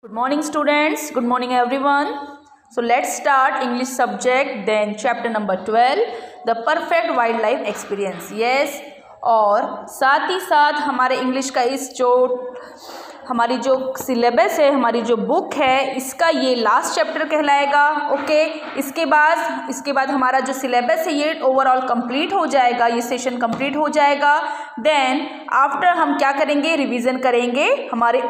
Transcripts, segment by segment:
Good morning students, good morning everyone. So let's start English subject then chapter number 12 the perfect wildlife experience. Yes, और साथ ही साथ हमारे English का हमारी जो सिलेबस है, हमारी जो बुक है, इसका ये लास्ट चैप्टर कहलाएगा. ओके, इसके बाद हमारा जो सिलेबस है ये ओवरऑल कंप्लीट हो जाएगा, ये सेशन कंप्लीट हो जाएगा. देन आफ्टर हम क्या करेंगे, रिवीजन करेंगे. हमारे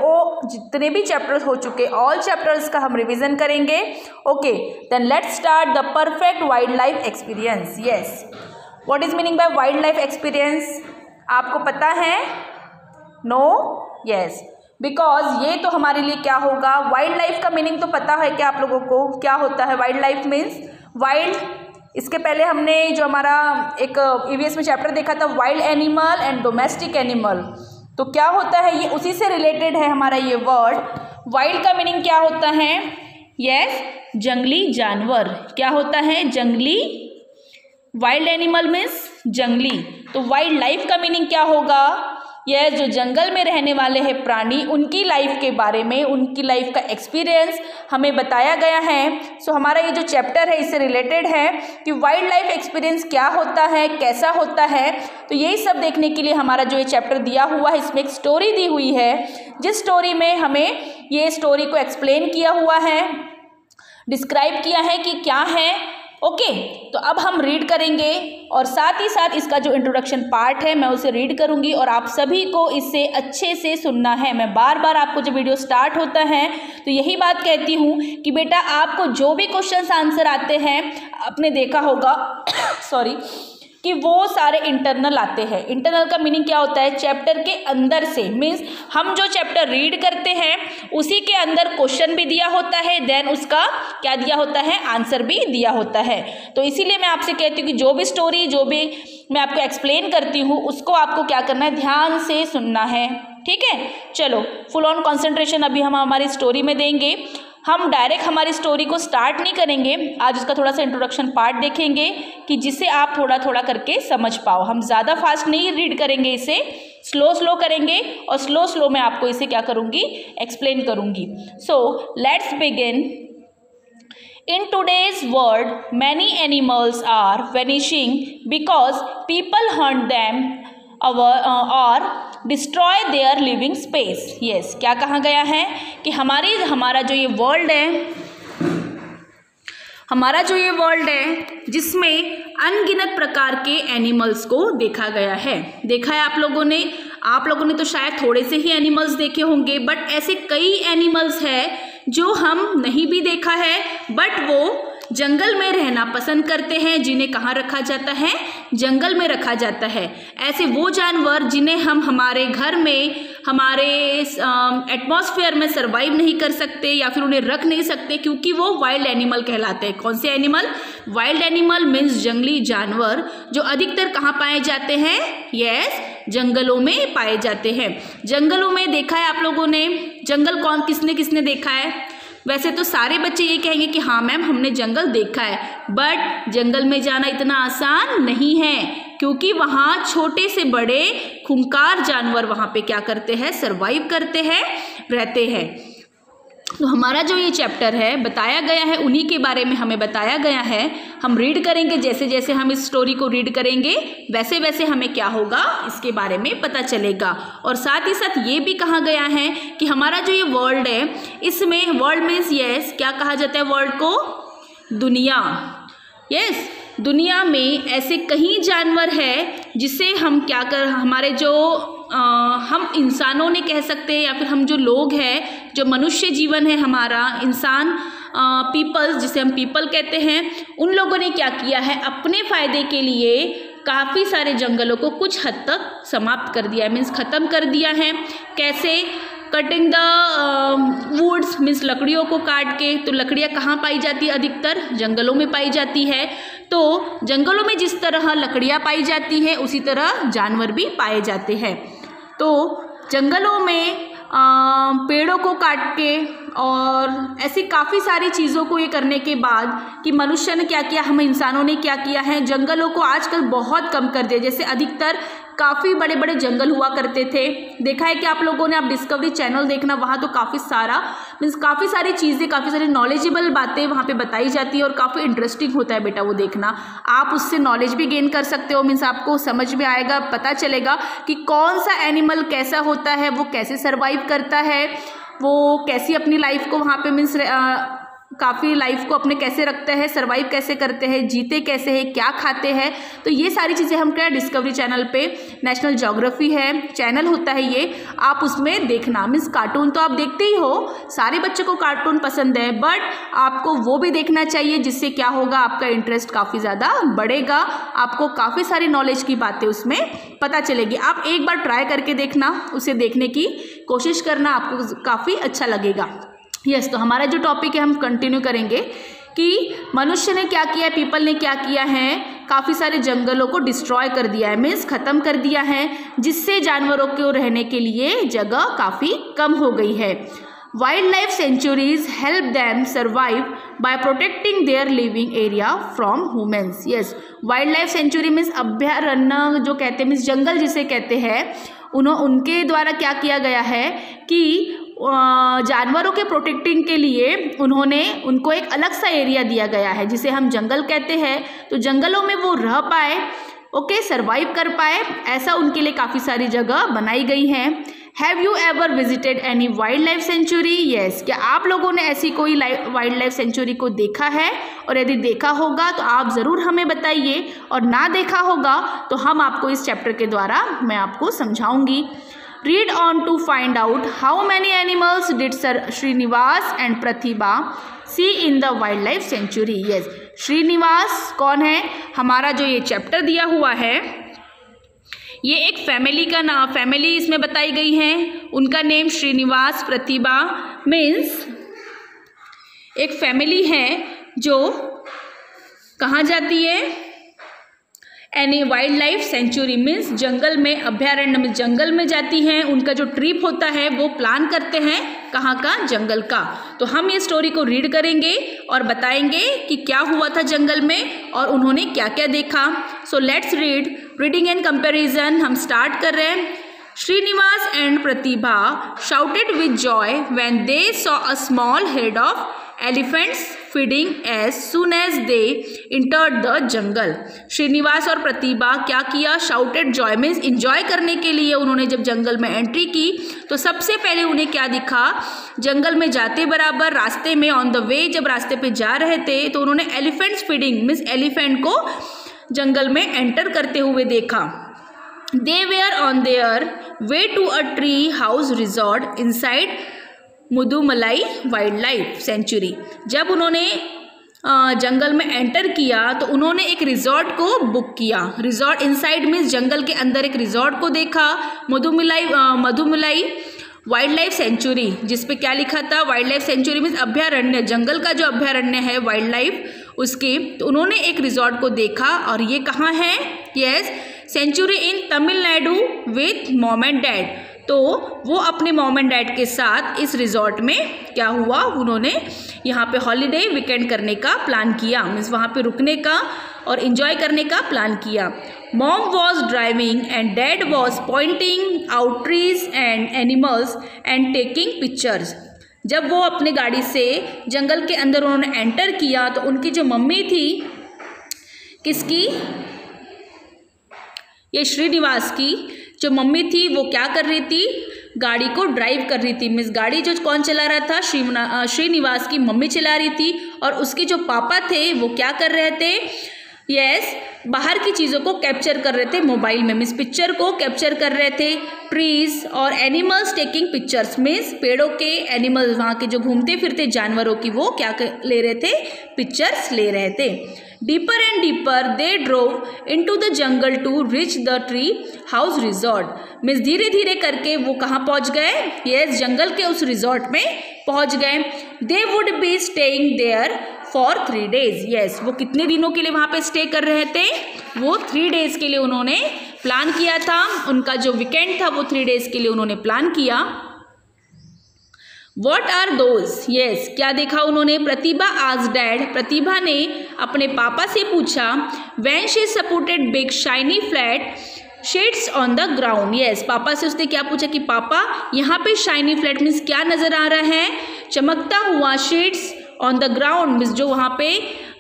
जितने भी चैप्टर्स हो चुके ऑल चैप्टर्स का हम रिवीजन करेंगे. Okay, then let's start the perfect wild life experience. Yes, what is meaning by wild life experience? आपको पता है? नो? यस, बिकॉज ये तो हमारे लिए क्या होगा, वाइल्ड लाइफ का मीनिंग तो पता है क्या आप लोगों को? क्या होता है वाइल्ड लाइफ मीन्स? वाइल्ड, इसके पहले हमने जो हमारा एक ईवीएस में चैप्टर देखा था wild animal and domestic animal, तो क्या होता है ये उसी से रिलेटेड है हमारा ये वर्ड. वाइल्ड का मीनिंग क्या होता है? यस, जंगली जानवर. क्या होता है? जंगली. वाइल्ड एनिमल मीन्स जंगली. तो वाइल्ड लाइफ का मीनिंग क्या होगा? यह जो जंगल में रहने वाले हैं प्राणी, उनकी लाइफ के बारे में, उनकी लाइफ का एक्सपीरियंस हमें बताया गया है. सो हमारा ये जो चैप्टर है इससे रिलेटेड है कि वाइल्ड लाइफ एक्सपीरियंस क्या होता है, कैसा होता है. तो यही सब देखने के लिए हमारा जो ये चैप्टर दिया हुआ है, इसमें एक स्टोरी दी हुई है, जिस स्टोरी में हमें ये स्टोरी को एक्सप्लेन किया हुआ है, डिस्क्राइब किया है कि क्या है. ओके, तो अब हम रीड करेंगे और साथ ही साथ इसका जो इंट्रोडक्शन पार्ट है मैं उसे रीड करूंगी और आप सभी को इसे अच्छे से सुनना है. मैं बार बार आपको जब वीडियो स्टार्ट होता है तो यही बात कहती हूँ कि बेटा आपको जो भी क्वेश्चंस आंसर आते हैं, आपने देखा होगा सॉरी, कि वो सारे इंटरनल आते हैं. इंटरनल का मीनिंग क्या होता है? चैप्टर के अंदर से, मीन्स हम जो चैप्टर रीड करते हैं उसी के अंदर क्वेश्चन भी दिया होता है, देन उसका क्या दिया होता है, आंसर भी दिया होता है. तो इसीलिए मैं आपसे कहती हूँ कि जो भी स्टोरी, जो भी मैं आपको एक्सप्लेन करती हूँ उसको आपको क्या करना है, ध्यान से सुनना है. ठीक है, चलो फुल ऑन कॉन्सेंट्रेशन अभी हम हमारी स्टोरी में देंगे. हम डायरेक्ट हमारी स्टोरी को स्टार्ट नहीं करेंगे, आज उसका थोड़ा सा इंट्रोडक्शन पार्ट देखेंगे कि जिससे आप थोड़ा थोड़ा करके समझ पाओ. हम ज़्यादा फास्ट नहीं रीड करेंगे, इसे स्लो करेंगे और स्लो मैं आपको इसे क्या करूँगी, एक्सप्लेन करूँगी. So let's begin. In today's world, many animals are vanishing because people hunt them or destroy their living space. Yes, क्या कहा गया है कि हमारा जो ये वर्ल्ड है, जिसमें अनगिनत प्रकार के एनिमल्स को देखा गया है. देखा है आप लोगों ने तो शायद थोड़े से ही एनिमल्स देखे होंगे, बट ऐसे कई एनिमल्स हैं जो हम नहीं भी देखा है, बट वो जंगल में रहना पसंद करते हैं, जिन्हें कहाँ रखा जाता है, जंगल में रखा जाता है. ऐसे वो जानवर जिन्हें हम हमारे घर में, हमारे एटमॉस्फेयर में सरवाइव नहीं कर सकते या फिर उन्हें रख नहीं सकते, क्योंकि वो वाइल्ड एनिमल कहलाते हैं. कौन से एनिमल? वाइल्ड एनिमल मीन्स जंगली जानवर, जो अधिकतर कहाँ पाए जाते हैं? यस, जंगलों में पाए जाते हैं. जंगलों में देखा है आप लोगों ने, जंगल किसने देखा है? वैसे तो सारे बच्चे ये कहेंगे कि हाँ मैम हमने जंगल देखा है, बट जंगल में जाना इतना आसान नहीं है, क्योंकि वहाँ छोटे से बड़े खूंखार जानवर वहाँ पे क्या करते हैं, सरवाइव करते हैं, रहते हैं. तो हमारा जो ये चैप्टर है बताया गया है, उन्हीं के बारे में हमें बताया गया है. हम रीड करेंगे, जैसे जैसे हम इस स्टोरी को रीड करेंगे वैसे वैसे हमें क्या होगा, इसके बारे में पता चलेगा. और साथ ही साथ ये भी कहा गया है कि हमारा जो ये वर्ल्ड है, इसमें वर्ल्ड मीन्स यस, क्या कहा जाता है वर्ल्ड को? दुनिया. यस, दुनिया में ऐसे कई जानवर है जिसे हम हमारे जो हम इंसानों ने कह सकते हैं, या फिर हम जो लोग हैं, जो मनुष्य जीवन है हमारा, इंसान, पीपल्स, जिसे हम पीपल कहते हैं, उन लोगों ने क्या किया है, अपने फ़ायदे के लिए काफ़ी सारे जंगलों को कुछ हद तक समाप्त कर दिया है, मीन्स ख़त्म कर दिया है. कैसे? कटिंग द वुड्स मीन्स लकड़ियों को काट के. तो लकड़ियाँ कहाँ पाई जाती है? अधिकतर जंगलों में पाई जाती है. तो जंगलों में जिस तरह लकड़ियाँ पाई जाती है, उसी तरह जानवर भी पाए जाते हैं. तो जंगलों में पेड़ों को काट के और ऐसी काफ़ी सारी चीज़ों को ये करने के बाद कि मनुष्य ने क्या किया, हम इंसानों ने क्या किया है, जंगलों को आजकल बहुत कम कर दिया. जैसे अधिकतर काफ़ी बड़े बड़े जंगल हुआ करते थे। देखा है कि आप लोगों ने, आप डिस्कवरी चैनल देखना, वहाँ तो काफ़ी सारा मीन्स काफ़ी सारी चीज़ें, काफ़ी सारी नॉलेजेबल बातें वहाँ पे बताई जाती है और काफ़ी इंटरेस्टिंग होता है बेटा वो देखना। आप उससे नॉलेज भी गेन कर सकते हो, मीन्स आपको समझ में आएगा, पता चलेगा कि कौन सा एनिमल कैसा होता है, वो कैसे सर्वाइव करता है, वो कैसी अपनी लाइफ को वहाँ पे मीन्स काफ़ी लाइफ को अपने कैसे रखते हैं, सर्वाइव कैसे करते हैं, जीते कैसे हैं, क्या खाते हैं। तो ये सारी चीज़ें हम क्या डिस्कवरी चैनल पे, नेशनल ज्योग्राफी है चैनल होता है ये, आप उसमें देखना। मीन्स कार्टून तो आप देखते ही हो, सारे बच्चों को कार्टून पसंद है, बट आपको वो भी देखना चाहिए जिससे क्या होगा, आपका इंटरेस्ट काफ़ी ज़्यादा बढ़ेगा, आपको काफ़ी सारी नॉलेज की बातें उसमें पता चलेगी। आप एक बार ट्राई करके देखना, उसे देखने की कोशिश करना, आपको काफ़ी अच्छा लगेगा। यस, तो हमारा जो टॉपिक है हम कंटिन्यू करेंगे कि मनुष्य ने क्या किया है, पीपल ने क्या किया है, काफ़ी सारे जंगलों को डिस्ट्रॉय कर दिया है, मीन्स ख़त्म कर दिया है, जिससे जानवरों को रहने के लिए जगह काफ़ी कम हो गई है। Wild life sanctuaries help them survive by protecting their living area from humans. Yes, wild life sanctuary means अभयारण्य जो कहते हैं, मीन्स जंगल जिसे कहते हैं, उनके द्वारा क्या किया गया है कि जानवरों के प्रोटेक्टिंग के लिए उन्होंने उनको एक अलग सा एरिया दिया गया है जिसे हम जंगल कहते हैं। तो जंगलों में वो रह पाए, ओके, सर्वाइव कर पाए, ऐसा उनके लिए काफ़ी सारी जगह बनाई गई हैं। Have you ever visited any wild life century? Yes, क्या आप लोगों ने ऐसी कोई वाइल्ड लाइफ सेंचुरी को देखा है? और यदि देखा होगा तो आप ज़रूर हमें बताइए, और ना देखा होगा तो हम आपको इस चैप्टर के द्वारा मैं आपको समझाऊंगी। Read on to find out how many animals did Sir Srinivas and Pratibha see in the wildlife sanctuary. Yes, Srinivas कौन है? हमारा जो ये चैप्टर दिया हुआ है, ये एक फैमिली का नाम, फैमिली इसमें बताई गई है, उनका नेम श्रीनिवास, प्रतिभा, मीन्स एक फैमिली है जो कहाँ जाती है, any wild life sanctuary means जंगल में, अभयारण्य में, जंगल में जाती हैं। उनका जो ट्रिप होता है वो प्लान करते हैं कहाँ का, जंगल का। तो हम ये स्टोरी को रीड करेंगे और बताएंगे कि क्या हुआ था जंगल में और उन्होंने क्या क्या देखा। So let's read, reading and comparison हम स्टार्ट कर रहे हैं। Srinivas and Pratibha shouted with joy when they saw a small herd of elephants feeding as soon as they entered the jungle. Srinivas और प्रतिभा क्या किया, shouted joy means enjoy करने के लिए उन्होंने जब जंगल में एंट्री की तो सबसे पहले उन्हें क्या दिखा, जंगल में जाते बराबर रास्ते में ऑन द वे जब रास्ते पे जा रहे थे तो उन्होंने एलिफेंट्स फीडिंग मीन्स एलिफेंट को जंगल में एंटर करते हुए देखा। They were on their way to a tree house resort inside Mudumalai wild life century. जब उन्होंने जंगल में एंटर किया तो उन्होंने एक रिजॉर्ट को बुक किया। रिजॉर्ट इनसाइड मीन्स जंगल के अंदर एक रिजॉर्ट को देखा, मधुमलाई वाइल्ड लाइफ सेंचुरी, जिसपे क्या लिखा था, वाइल्ड लाइफ सेंचुरी मीन्स अभयारण्य, जंगल का जो अभयारण्य है वाइल्ड लाइफ उसके। तो उन्होंने एक रिजॉर्ट को देखा और ये कहाँ है, yes, sanctuary in Tamil Nadu with mom and dad. तो वो अपने मॉम एंड डैड के साथ इस रिजॉर्ट में क्या हुआ, उन्होंने यहाँ पे हॉलीडे वीकेंड करने का प्लान किया, मीन्स वहाँ पे रुकने का और इन्जॉय करने का प्लान किया। Mom was driving and dad was pointing out trees and animals and taking pictures. जब वो अपने गाड़ी से जंगल के अंदर उन्होंने एंटर किया तो उनकी जो मम्मी थी, किसकी, ये श्रीनिवास की जो मम्मी थी वो क्या कर रही थी, गाड़ी को ड्राइव कर रही थी। मीन्स गाड़ी जो कौन चला रहा था, श्रीनिवास की मम्मी चला रही थी और उसके जो पापा थे वो क्या कर रहे थे, यस, बाहर की चीज़ों को कैप्चर कर रहे थे मोबाइल में, मीन्स पिक्चर को कैप्चर कर रहे थे। ट्रीज और एनिमल्स टेकिंग पिक्चर्स मीन्स पेड़ों के, एनिमल्स वहाँ के जो घूमते फिरते जानवरों की वो क्या ले रहे थे, पिक्चर्स ले रहे थे। Deeper and deeper they drove into the jungle to reach the tree house resort. Means धीरे धीरे करके वो कहाँ पहुँच गए, यस, जंगल के उस रिजॉर्ट में पहुँच गए। They would be staying there for 3 days। Yes, वो कितने दिनों के लिए वहाँ पे स्टे कर रहे थे, वो 3 days के लिए उन्होंने प्लान किया था। उनका जो वीकेंड था वो 3 days के लिए उन्होंने प्लान किया। वॉट आर दोज, यस, क्या देखा उन्होंने, प्रतिभा आज डैड, प्रतिभा ने अपने पापा से पूछा। When she supported big shiny flat shades on the ground. Yes, पापा से उसने क्या पूछा कि पापा यहाँ पे शाइनी फ्लैट मीन्स क्या नजर आ रहा है, चमकता हुआ। Shades on the ground means जो वहाँ पे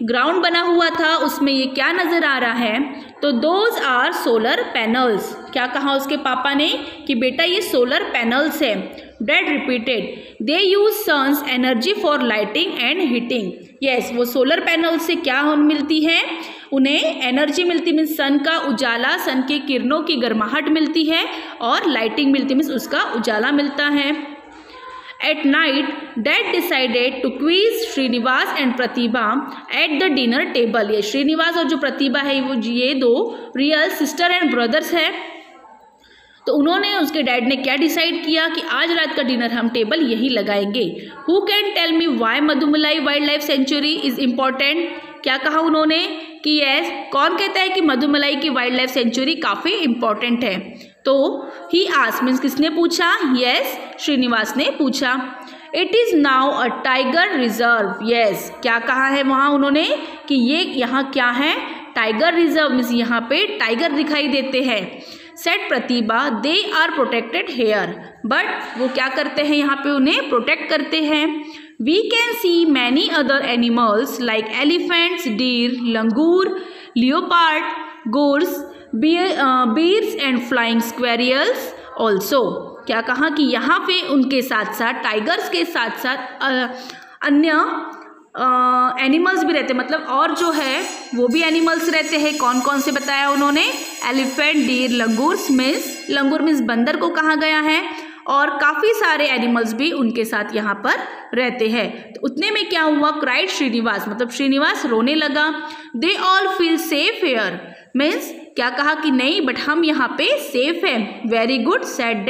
ग्राउंड बना हुआ था उसमें ये क्या नजर आ रहा है, तो दोज आर सोलर पैनल्स। क्या कहा उसके पापा ने कि बेटा ये सोलर पैनल्स है। Dad repeated they use sun's energy for lighting and heating. Yes, वो सोलर पैनल से क्या मिलती है, उन्हें एनर्जी मिलती मीन्स सन का उजाला, सन की किरणों की गर्माहट मिलती है, और लाइटिंग मिलती मीन्स उसका उजाला मिलता है। At night, Dad decided to quiz Srinivas and Pratibha at the dinner table। ये श्रीनिवास और जो प्रतिभा है वो ये दो रियल सिस्टर एंड ब्रदर्स है। तो उन्होंने उसके डैड ने क्या डिसाइड किया कि आज रात का डिनर हम टेबल यही लगाएंगे। Who can tell me why Mudumalai wild life sanctuary is important. क्या कहा उन्होंने कि यस, कौन कहता है कि मधुमलाई की वाइल्ड लाइफ सेंचुरी काफ़ी इम्पॉर्टेंट है। तो ही आस्क्ड मीन्स किसने पूछा, यस श्रीनिवास ने पूछा। It is now a tiger reserve. Yes, क्या कहा है वहाँ उन्होंने कि ये यहाँ क्या है, टाइगर रिजर्व मीन्स यहाँ पे टाइगर दिखाई देते हैं। Said Pratibha they are protected here. But वो क्या करते हैं यहाँ पे, उन्हें प्रोटेक्ट करते हैं। We can see many other animals like elephants, deer, langur, leopard, gaurs, bears and flying squirrels also. क्या कहा कि यहाँ पे उनके साथ साथ टाइगर्स के साथ साथ अन्य एनिमल्स भी रहते हैं, मतलब और जो है वो भी एनिमल्स रहते हैं। कौन कौन से बताया उन्होंने, एलिफेंट, डीर, लंगूर मीन्स बंदर को कहा गया है, और काफ़ी सारे एनिमल्स भी उनके साथ यहाँ पर रहते हैं। तो उतने में क्या हुआ, क्राइड श्रीनिवास मतलब श्रीनिवास रोने लगा। They all feel safe here means क्या कहा कि नहीं बट हम यहाँ पे सेफ हैं। Very good said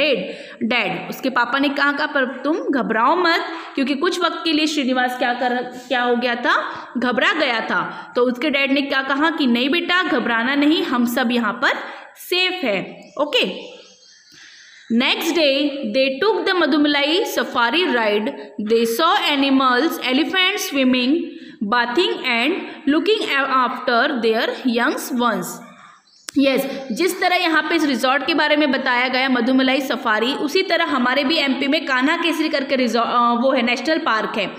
dad. उसके पापा ने कहा पर तुम घबराओ मत, क्योंकि कुछ वक्त के लिए श्रीनिवास क्या हो गया था, घबरा गया था। तो उसके डैड ने क्या कहा कि नहीं बेटा घबराना नहीं, हम सब यहाँ पर सेफ है। Okay. Next day, they took the Madhumalai safari ride. They saw animals, elephants swimming, bathing and looking after their young ones. Yes, जिस तरह यहाँ पे इस रिजॉर्ट के बारे में बताया गया मधुमलाई सफारी, उसी तरह हमारे भी एमपी में कान्हा केसरी करके वो है नेशनल पार्क है,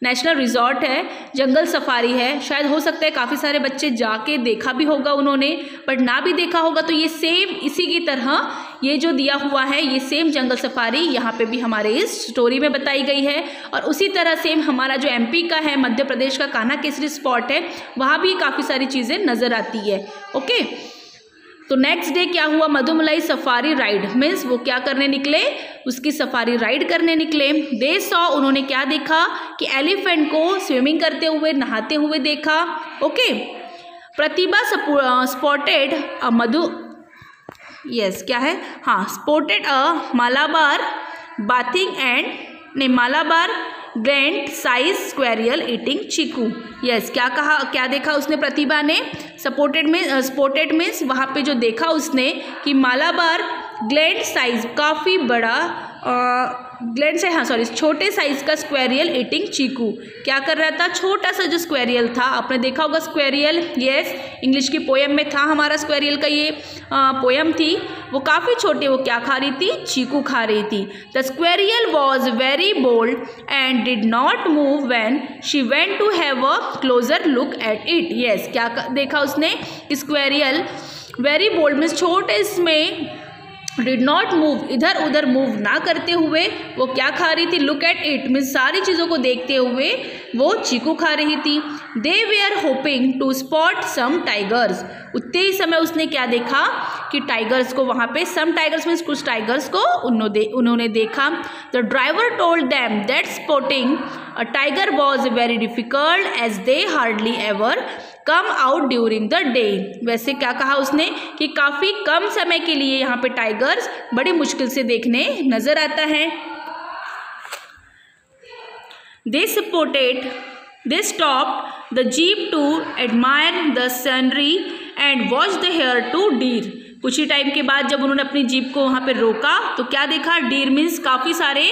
नेशनल रिजॉर्ट है, जंगल सफारी है। शायद हो सकता है काफ़ी सारे बच्चे जाके देखा भी होगा उन्होंने, बट ना भी देखा होगा तो ये सेम इसी की तरह ये जो दिया हुआ है ये सेम जंगल सफारी यहाँ पे भी हमारे इस स्टोरी में बताई गई है। और उसी तरह सेम हमारा जो एमपी का है, मध्य प्रदेश का कान्हा केसरी स्पॉट है, वहाँ भी काफ़ी सारी चीज़ें नज़र आती है। ओके। तो नेक्स्ट डे क्या हुआ, मधुमलाई सफारी राइड मीन्स वो क्या करने निकले, उसकी सफारी राइड करने निकले। दे सॉ उन्होंने क्या देखा कि एलिफेंट को स्विमिंग करते हुए, नहाते हुए देखा। ओके। प्रतिभा स्पॉटेड क्या है, हाँ, spotted a Malabar bathing and Malabar grand size squirrel eating chikoo. Yes, क्या देखा उसने प्रतिभा ने, स्पॉटेड मीन्स वहाँ पे जो देखा उसने कि मालाबार ग्लैंड साइज काफ़ी बड़ा छोटे साइज का स्क्वेरियल ईटिंग चीकू। क्या कर रहा था, छोटा सा जो स्क्वेरियल था, आपने देखा होगा स्क्वेरियल, यस इंग्लिश की पोएम में था हमारा स्क्वेरियल का ये पोएम थी, वो काफ़ी छोटे, वो क्या खा रही थी, चीकू खा रही थी। The squirrel was very bold and did not move when she went to have a closer look at it. Yes, क्या देखा उसने, स्क्वेरियल वेरी बोल्ड मीन्स छोटे, इसमें डिड नॉट मूव इधर उधर मूव ना करते हुए वो क्या खा रही थी, लुक एट इट मीन्स सारी चीज़ों को देखते हुए वो चीकू खा रही थी। They were hoping to spot some tigers. उतने ही समय उसने क्या देखा कि टाइगर्स को वहाँ पे, सम टाइगर्स मीन्स कुछ टाइगर्स को उन्होंने देखा। The driver told them that spotting a tiger was very difficult as they hardly ever come out during the day. वैसे क्या कहा उसने कि काफ़ी कम समय के लिए यहाँ पे टाइगर्स बड़ी मुश्किल से देखने नजर आता है। They stopped the jeep to admire the scenery and watch the hare to deer। कुछ ही टाइम के बाद जब उन्होंने अपनी जीप को वहाँ पे रोका तो क्या देखा, डीर मीन्स काफ़ी सारे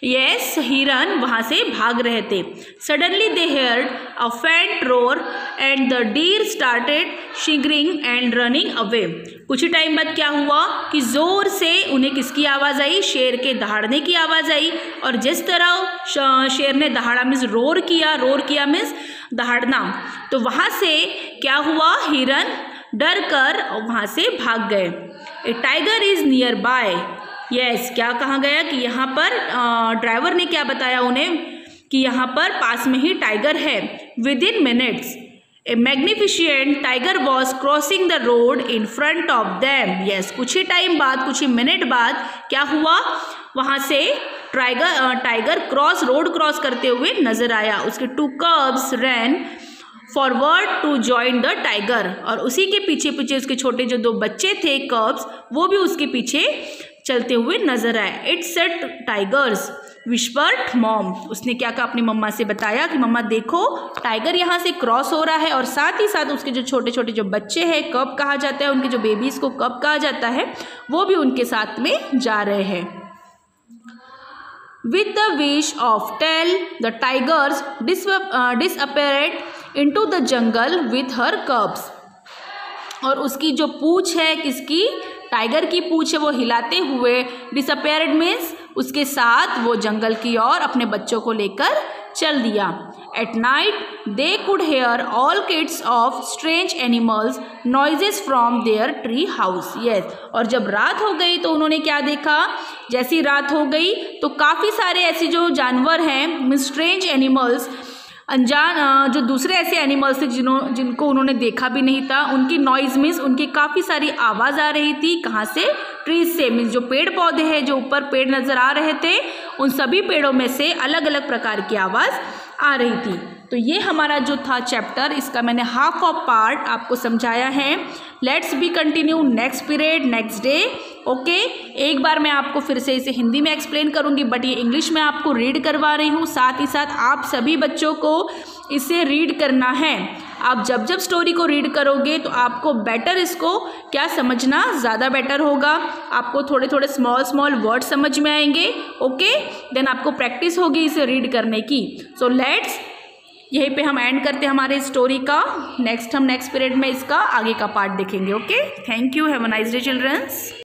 यस, हिरन वहाँ से भाग रहे थे। Suddenly they heard a faint roar and the deer started shivering and running away. कुछ ही टाइम बाद क्या हुआ कि ज़ोर से उन्हें किसकी आवाज़ आई? शेर के दहाड़ने की आवाज़ आई। और जिस तरह शेर ने दहाड़ा मीन्स रोर किया मीन्स दहाड़ना, तो वहाँ से क्या हुआ? हिरन डर कर वहाँ से भाग गए। A tiger is nearby. Yes, क्या कहा गया कि यहाँ पर ड्राइवर ने क्या बताया उन्हें कि यहाँ पर पास में ही टाइगर है। Within minutes a magnificent tiger was crossing the road in front of them. Yes, कुछ ही टाइम बाद, कुछ ही मिनट बाद क्या हुआ? वहाँ से टाइगर रोड क्रॉस करते हुए नजर आया। उसके 2 cubs ran forward to join the tiger, और उसी के पीछे पीछे उसके छोटे जो 2 बच्चे थे कब्स, वो भी उसके पीछे चलते हुए नजर आए। It set tigers whispered mom. उसने क्या कहा? अपनी मम्मा से बताया कि मम्मा देखो, टाइगर यहाँ से क्रॉस हो रहा है, और साथ ही साथ उसके जो छोटे छोटे जो बच्चे हैं, कब कहा जाता है उनके जो बेबीज को कब कहा जाता है, वो भी उनके साथ में जा रहे हैं। With the wish of tail, the tigers disappeared into the jungle with her cubs. और उसकी जो पूँछ है, किसकी? टाइगर की पूँछ है, वो हिलाते हुए डिसअपेयर्ड मीन्स उसके साथ वो जंगल की ओर अपने बच्चों को लेकर चल दिया। At night they could hear all kinds of strange animals noises from their tree house. Yes, और जब रात हो गई तो उन्होंने क्या देखा? जैसी रात हो गई तो काफ़ी सारे ऐसे जो जानवर हैं, स्ट्रेंज एनिमल्स, अनजान जो दूसरे ऐसे एनिमल्स थे जिनको उन्होंने देखा भी नहीं था, उनकी नॉइज़ मीन्स उनकी काफ़ी सारी आवाज़ आ रही थी। कहाँ से? ट्रीज से, मीन्स जो पेड़ पौधे हैं, जो ऊपर पेड़ नज़र आ रहे थे, उन सभी पेड़ों में से अलग अलग प्रकार की आवाज़ आ रही थी। तो ये हमारा जो था चैप्टर, इसका मैंने हाफ ऑफ पार्ट आपको समझाया है। Let's be continue next period next day. Okay, एक बार मैं आपको फिर से इसे हिंदी में एक्सप्लेन करूँगी, बट ये इंग्लिश में आपको रीड करवा रही हूँ। साथ ही साथ आप सभी बच्चों को इसे रीड करना है। आप जब जब स्टोरी को रीड करोगे तो आपको बेटर इसको क्या समझना ज़्यादा बेटर होगा। आपको थोड़े थोड़े स्मॉल वर्ड समझ में आएंगे। ओके, देन आपको प्रैक्टिस होगी इसे रीड करने की। सो लेट्स, यहीं पे हम एंड करते हैं हमारे स्टोरी का। हम नेक्स्ट पीरियड में इसका आगे का पार्ट देखेंगे। Okay, thank you, have a nice day children's.